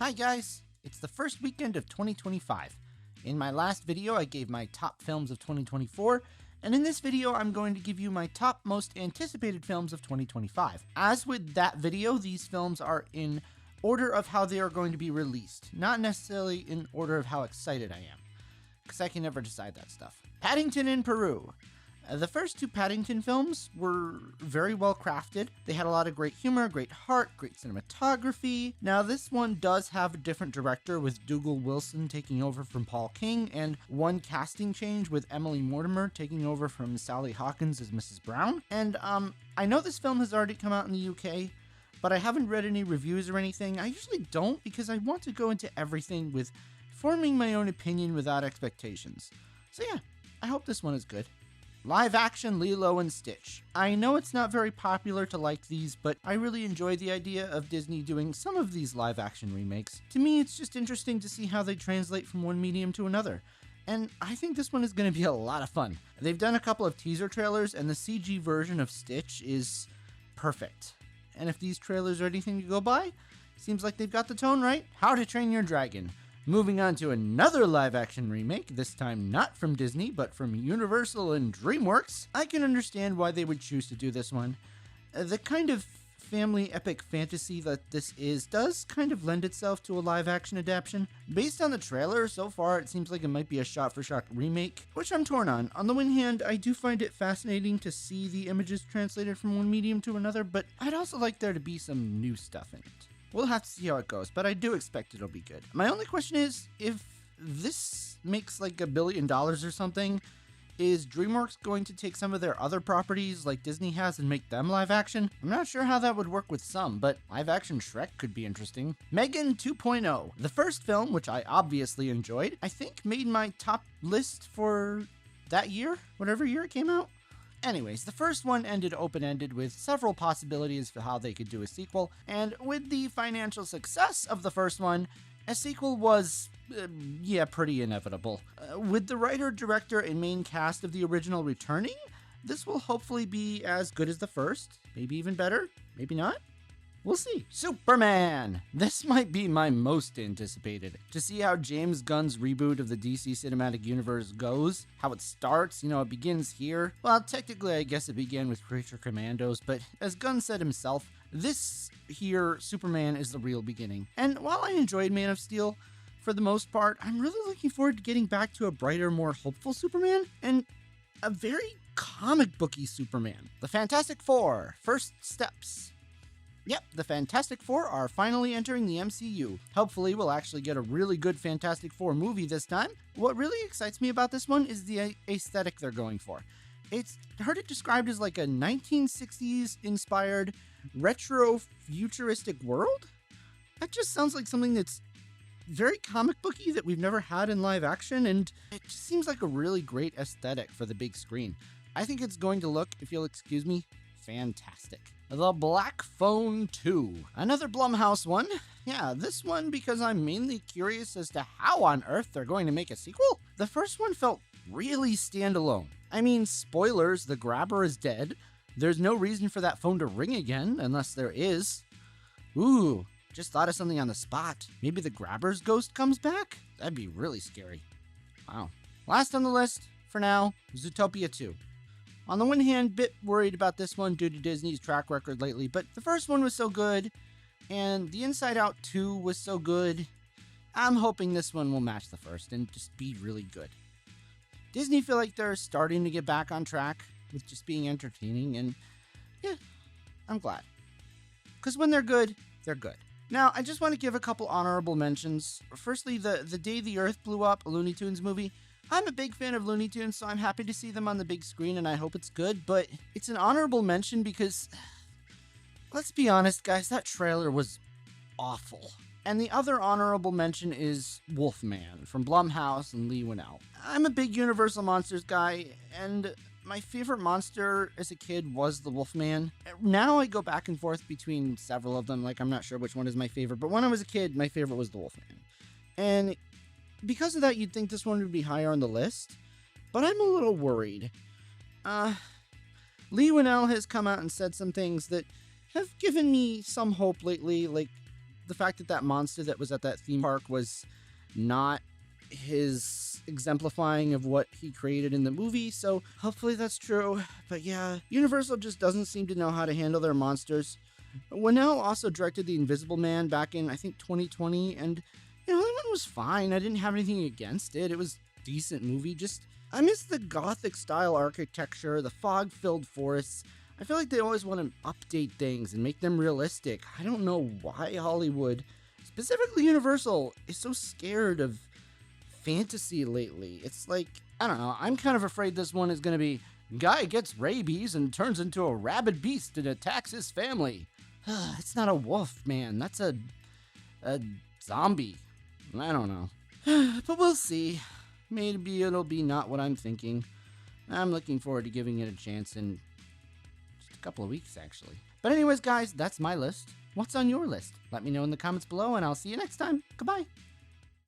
Hi guys, it's the first weekend of 2025. In my last video I gave my top films of 2024, and in this video I'm going to give you my top most anticipated films of 2025. As with that video, these films are in order of how they are going to be released, not necessarily in order of how excited I am, because I can never decide that stuff. Paddington in Peru. The first two Paddington films were very well crafted. They had a lot of great humor, great heart, great cinematography. Now this one does have a different director with Dougal Wilson taking over from Paul King, and one casting change with Emily Mortimer taking over from Sally Hawkins as Mrs. Brown. And I know this film has already come out in the UK, but I haven't read any reviews or anything. I usually don't because I want to go into everything with forming my own opinion without expectations. So yeah, I hope this one is good. Live action Lilo and Stitch. I know it's not very popular to like these, but I really enjoy the idea of Disney doing some of these live action remakes. To me, it's just interesting to see how they translate from one medium to another. And I think this one is going to be a lot of fun. They've done a couple of teaser trailers, and the CG version of Stitch is perfect. And if these trailers are anything to go by, seems like they've got the tone right. How to Train Your Dragon. Moving on to another live-action remake, this time not from Disney, but from Universal and DreamWorks. I can understand why they would choose to do this one. The kind of family epic fantasy that this is does kind of lend itself to a live-action adaptation. Based on the trailer, so far it seems like it might be a shot-for-shot remake, which I'm torn on. On the one hand, I do find it fascinating to see the images translated from one medium to another, but I'd also like there to be some new stuff in it. We'll have to see how it goes, but I do expect it'll be good. My only question is, if this makes like $1 billion or something, is DreamWorks going to take some of their other properties like Disney has and make them live action? I'm not sure how that would work with some, but live action Shrek could be interesting. Megan 2.0. The first film, which I obviously enjoyed, I think made my top list for that year, whatever year it came out. Anyways, the first one ended open-ended with several possibilities for how they could do a sequel, and with the financial success of the first one, a sequel was, pretty inevitable. With the writer, director, and main cast of the original returning, this will hopefully be as good as the first, maybe even better, maybe not. We'll see. Superman! This might be my most anticipated. To see how James Gunn's reboot of the DC Cinematic Universe goes, how it starts, it begins here. Well, technically I guess it began with Creature Commandos, but as Gunn said himself, this here, Superman, is the real beginning. And while I enjoyed Man of Steel, for the most part, I'm really looking forward to getting back to a brighter, more hopeful Superman, and a very comic booky Superman. The Fantastic Four, First Steps. Yep, the Fantastic Four are finally entering the MCU. Hopefully we'll actually get a really good Fantastic Four movie this time. What really excites me about this one is the aesthetic they're going for. It's heard it described as like a 1960s inspired retro futuristic world? That just sounds like something that's very comic booky that we've never had in live action, and it just seems like a really great aesthetic for the big screen. I think it's going to look, if you'll excuse me, fantastic. The Black Phone 2. Another Blumhouse one. Yeah, this one because I'm mainly curious as to how on earth they're going to make a sequel. The first one felt really standalone. I mean, spoilers, the grabber is dead. There's no reason for that phone to ring again, unless there is. Ooh, just thought of something on the spot. Maybe the grabber's ghost comes back? That'd be really scary. Wow. Last on the list, for now, Zootopia 2. On the one hand, bit worried about this one due to Disney's track record lately, but the first one was so good, and the Inside Out 2 was so good, I'm hoping this one will match the first and just be really good. Disney feel like they're starting to get back on track with just being entertaining, and yeah, I'm glad. Because when they're good, they're good. Now, I just want to give a couple honorable mentions. Firstly, the Day the Earth Blew Up, a Looney Tunes movie. I'm a big fan of Looney Tunes, so I'm happy to see them on the big screen, and I hope it's good, but it's an honorable mention because, let's be honest, guys, that trailer was awful. And the other honorable mention is Wolfman from Blumhouse and Lee Winnell. I'm a big Universal Monsters guy, and my favorite monster as a kid was the Wolfman. Now I go back and forth between several of them, like I'm not sure which one is my favorite, but when I was a kid, my favorite was the Wolfman. And because of that, you'd think this one would be higher on the list, but I'm a little worried. Lee Winnell has come out and said some things that have given me some hope lately, like the fact that that monster that was at that theme park was not his exemplifying of what he created in the movie, so hopefully that's true. But yeah, Universal just doesn't seem to know how to handle their monsters. Winnell also directed The Invisible Man back in, I think, 2020, and that one was fine. I didn't have anything against it. It was a decent movie. Just, I miss the gothic style architecture, the fog-filled forests. I feel like they always want to update things and make them realistic. I don't know why Hollywood, specifically Universal, is so scared of fantasy lately. It's like, I don't know, I'm kind of afraid this one is going to be, guy gets rabies and turns into a rabid beast and attacks his family. It's not a wolf, man. That's a zombie. I don't know. But we'll see. Maybe it'll be not what I'm thinking. I'm looking forward to giving it a chance in just a couple of weeks, actually. But anyways, guys, that's my list. What's on your list? Let me know in the comments below, and I'll see you next time. Goodbye.